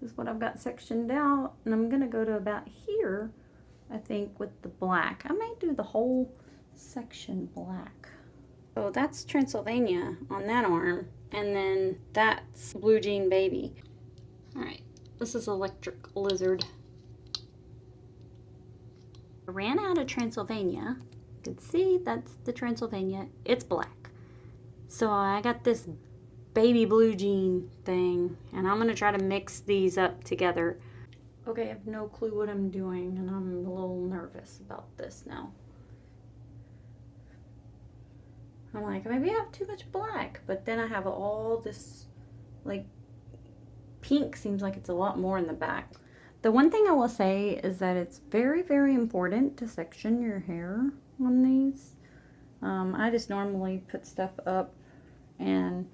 This is what I've got sectioned out, and I'm gonna go to about here, I think, with the black. I may do the whole section black. So that's Transylvania on that arm, and then that's Blue Jean Baby. All right, this is Electric Lizard. I ran out of Transylvania. You can see that's the Transylvania. It's black. So I got this baby blue jean thing, and I'm gonna try to mix these up together. Okay, I have no clue what I'm doing, and I'm a little nervous about this now. I'm like, maybe I have too much black, but then I have all this, like, pink seems like it's a lot more in the back. The one thing I will say is that it's very, very important to section your hair on these. I just normally put stuff up and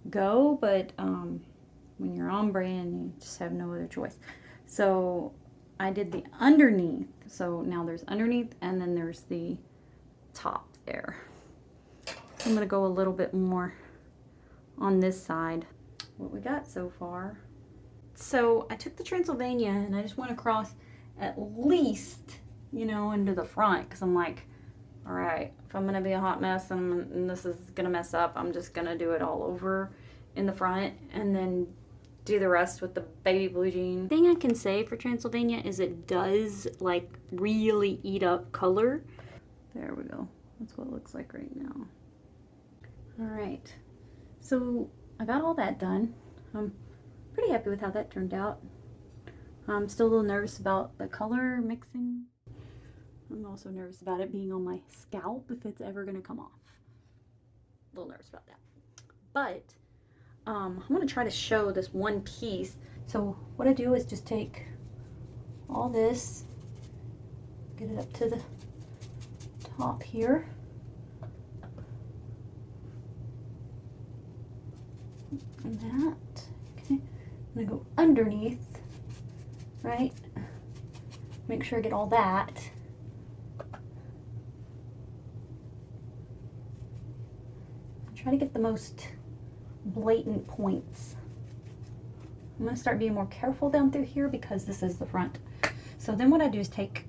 go, but when you're ombre and you just have no other choice. So I did the underneath. So now there's underneath and then there's the top there. So I'm gonna go a little bit more on this side. What we got so far. So I took the Transylvania and I just went across at least, you know, into the front, because I'm like, all right, if I'm gonna be a hot mess and this is gonna mess up, I'm just gonna do it all over in the front and then do the rest with the baby blue jean. The thing I can say for Transylvania is it does like really eat up color. There we go. That's what it looks like right now. All right, so I got all that done. I'm pretty happy with how that turned out. I'm still a little nervous about the color mixing. I'm also nervous about it being on my scalp if it's ever gonna come off. A little nervous about that. But I'm gonna try to show this one piece. So what I do is just take all this, get it up to the top here. And that, okay. I'm gonna go underneath, right? Make sure I get all that. Try to get the most blatant points. I'm gonna start being more careful down through here because this is the front. So then what I do is take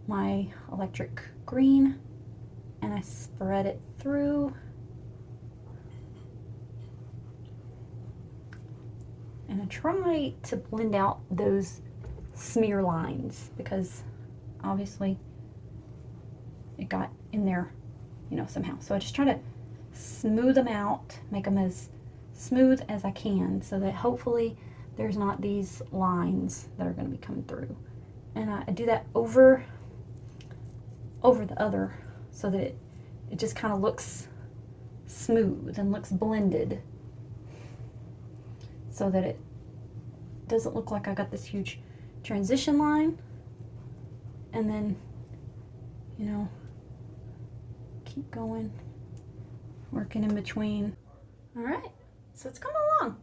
my electric green and I spread it through. And I try to blend out those smear lines because obviously it got in there, you know, somehow. So I just try to smooth them out, make them as smooth as I can so that hopefully there's not these lines that are going to be coming through. And I do that over the other so that it just kind of looks smooth and looks blended, so that it doesn't look like I got this huge transition line and then, you know, keep going, working in between. All right, so it's coming along.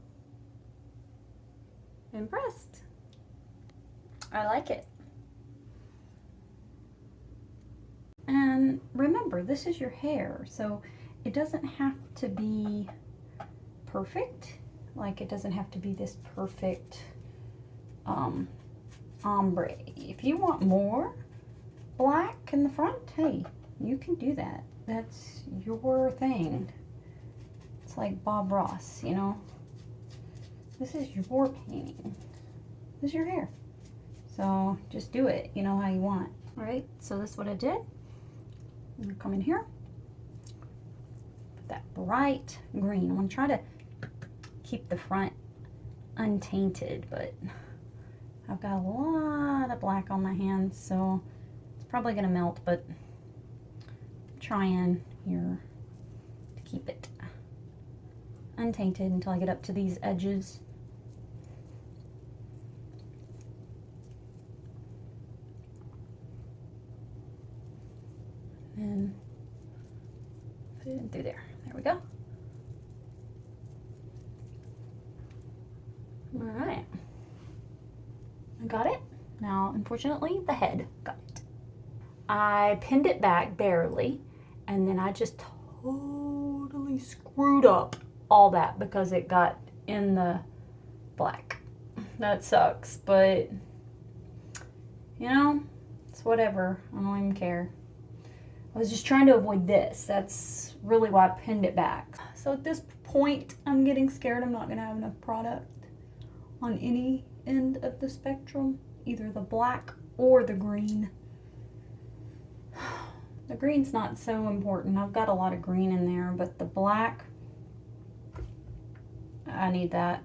Impressed. I like it. And remember, this is your hair, so it doesn't have to be perfect. Like, it doesn't have to be this perfect ombre. If you want more black in the front, hey, you can do that. That's your thing. It's like Bob Ross, you know? This is your painting. This is your hair. So just do it, you know, how you want. All right, so this is what I did. I'm gonna come in here, put that bright green. I'm gonna try to keep the front untainted, but I've got a lot of black on my hands, so it's probably gonna melt, but I'm trying here to keep it untainted until I get up to these edges. And put it in through there. There we go. All right, I got it. Now, unfortunately, the head got it. I pinned it back barely, and then I just totally screwed up all that because it got in the black. that sucks, but you know, it's whatever. I don't even care. I was just trying to avoid this. That's really why I pinned it back. So at this point, I'm getting scared I'm not gonna have enough product on any end of the spectrum, either the black or the green. The green's not so important. I've got a lot of green in there, but the black, I need that.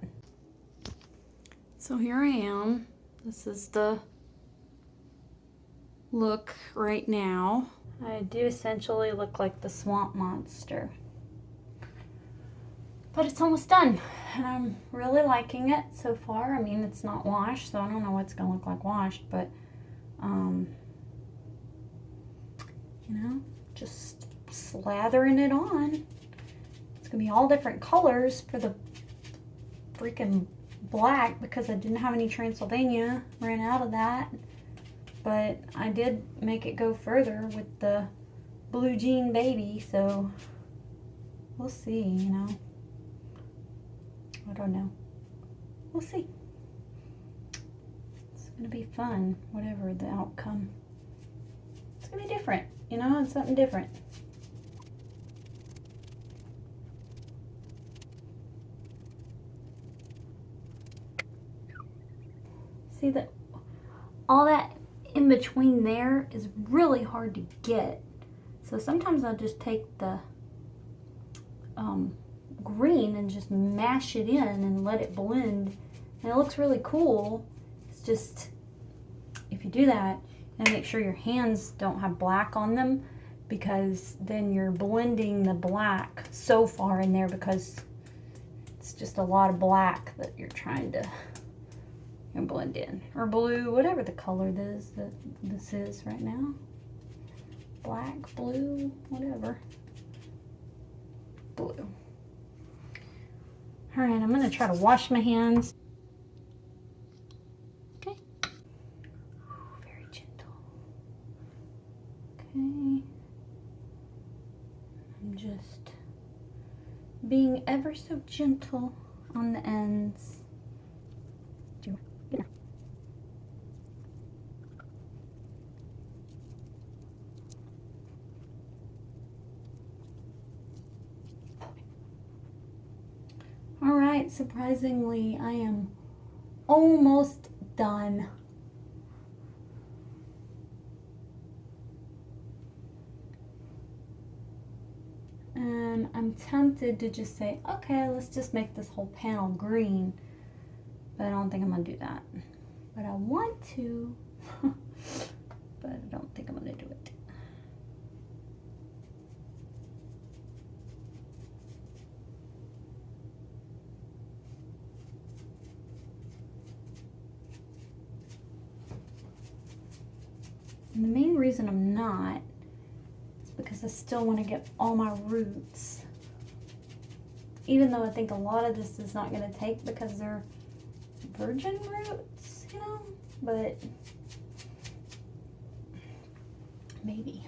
So here I am. This is the look right now. I do essentially look like the swamp monster. But it's almost done, and I'm really liking it so far. I mean, it's not washed, so I don't know what it's gonna look like washed, but you know, just slathering it on. It's gonna be all different colors for the freaking black because I didn't have any Transylvania, ran out of that. But I did make it go further with the blue jean baby, so we'll see, you know. I don't know. We'll see. It's gonna be fun, whatever the outcome. It's gonna be different, you know, it's something different. See that all that in between there is really hard to get. So sometimes I'll just take the green and just mash it in and let it blend. And it looks really cool. It's just, if you do that, and make sure your hands don't have black on them, because then you're blending the black so far in there because it's just a lot of black that you're trying to blend in. Or blue, whatever the color this is right now. Black, blue, whatever. Blue. All right, I'm gonna try to wash my hands. Okay. Very gentle. Okay. I'm just being ever so gentle on the ends. All right, surprisingly, I am almost done. And I'm tempted to just say, okay, let's just make this whole panel green. But I don't think I'm gonna do that. But I want to, but I don't think I'm gonna do it. And the main reason I'm not is because I still want to get all my roots. Even though I think a lot of this is not going to take because they're virgin roots, you know, but maybe.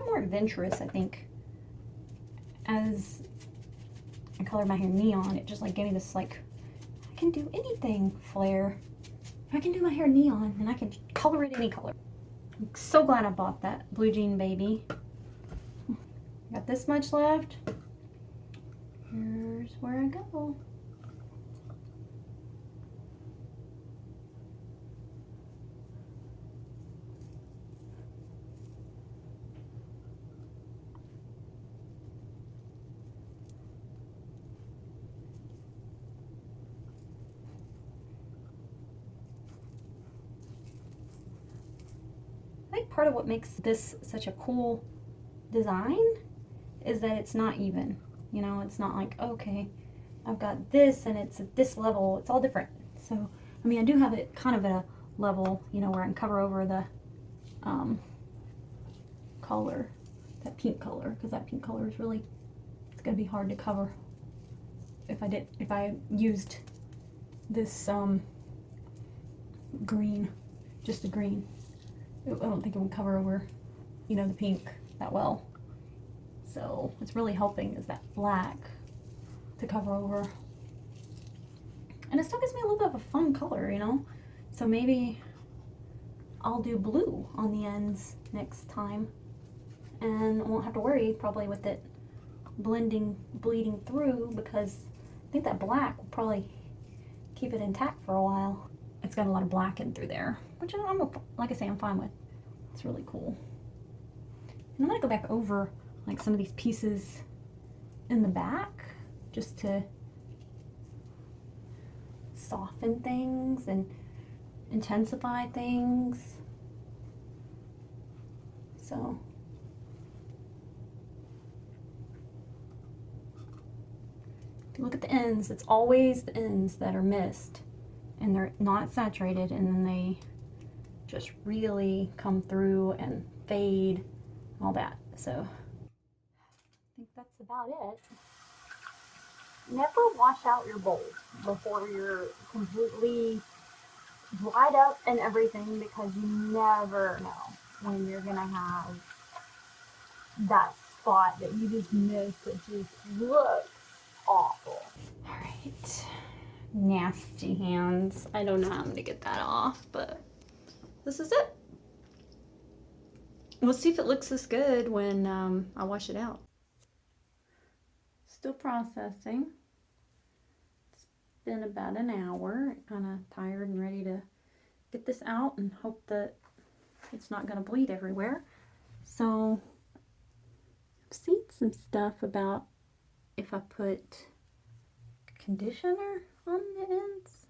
More adventurous, I think, as I colored my hair neon. It just like gave me this like, I can do anything flair. I can do my hair neon and I can color it any color. I'm so glad I bought that blue jean baby. Got this much left. Here's where I go. part of what makes this such a cool design is that it's not even. You know, it's not like, okay, I've got this and it's at this level. It's all different. So, I mean, I do have it kind of at a level, you know, where I can cover over the color, that pink color, because that pink color is really, it's gonna be hard to cover if I used this green, just the green. I don't think it would cover over, you know, the pink that well. So what's really helping is that black to cover over. And it still gives me a little bit of a fun color, you know? So maybe I'll do blue on the ends next time. And I won't have to worry probably with it bleeding through, because I think that black will probably keep it intact for a while. It's got a lot of black in through there, which like I say, I'm fine with. It's really cool. And I'm gonna go back over like some of these pieces in the back just to soften things and intensify things. So if you look at the ends, it's always the ends that are missed and they're not saturated, and then they just really come through and fade and all that. So I think that's about it. Never wash out your bowl before you're completely dried up and everything, because you never know when you're gonna have that spot that you just missed that just looks awful. All right, nasty hands. I don't know how I'm gonna get that off, but this is it. We'll see if it looks this good when I wash it out. Still processing. It's been about an hour. Kind of tired and ready to get this out and hope that it's not going to bleed everywhere. So I've seen some stuff about if I put conditioner on the ends,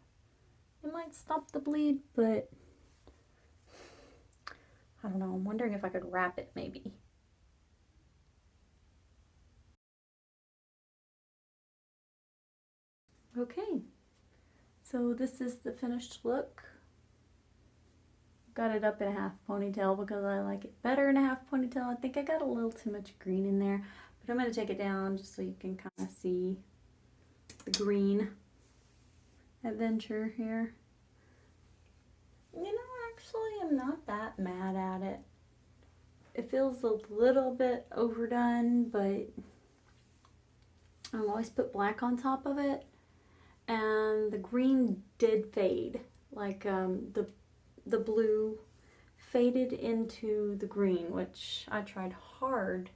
it might stop the bleed, but I don't know. I'm wondering if I could wrap it maybe. Okay, so this is the finished look. Got it up in a half ponytail because I like it better in a half ponytail. I think I got a little too much green in there, but I'm going to take it down just so you can kind of see the green adventure here. You know, actually, I'm not that mad at it. It feels a little bit overdone, but I'll always put black on top of it. And the green did fade, like the blue faded into the green, which I tried hard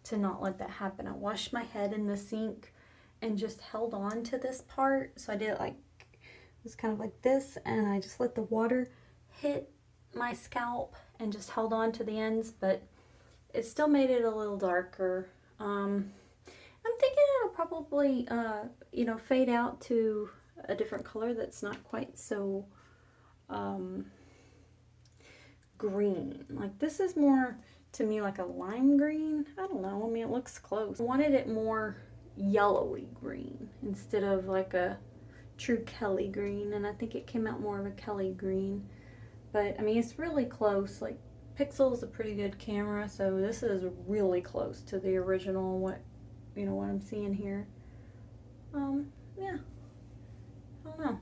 to not let that happen. I washed my head in the sink and just held on to this part. So I did it like, it was kind of like this, and I just let the water hit my scalp and just held on to the ends, but it still made it a little darker. I'm thinking it'll probably, you know, fade out to a different color that's not quite so green. Like this is more, to me, like a lime green. I don't know. I mean, it looks close. I wanted it more yellowy green instead of like a true Kelly green, and I think it came out more of a Kelly green. But, I mean, it's really close. Like, Pixel is a pretty good camera, so this is really close to the original, what I'm seeing here. Yeah. I don't know.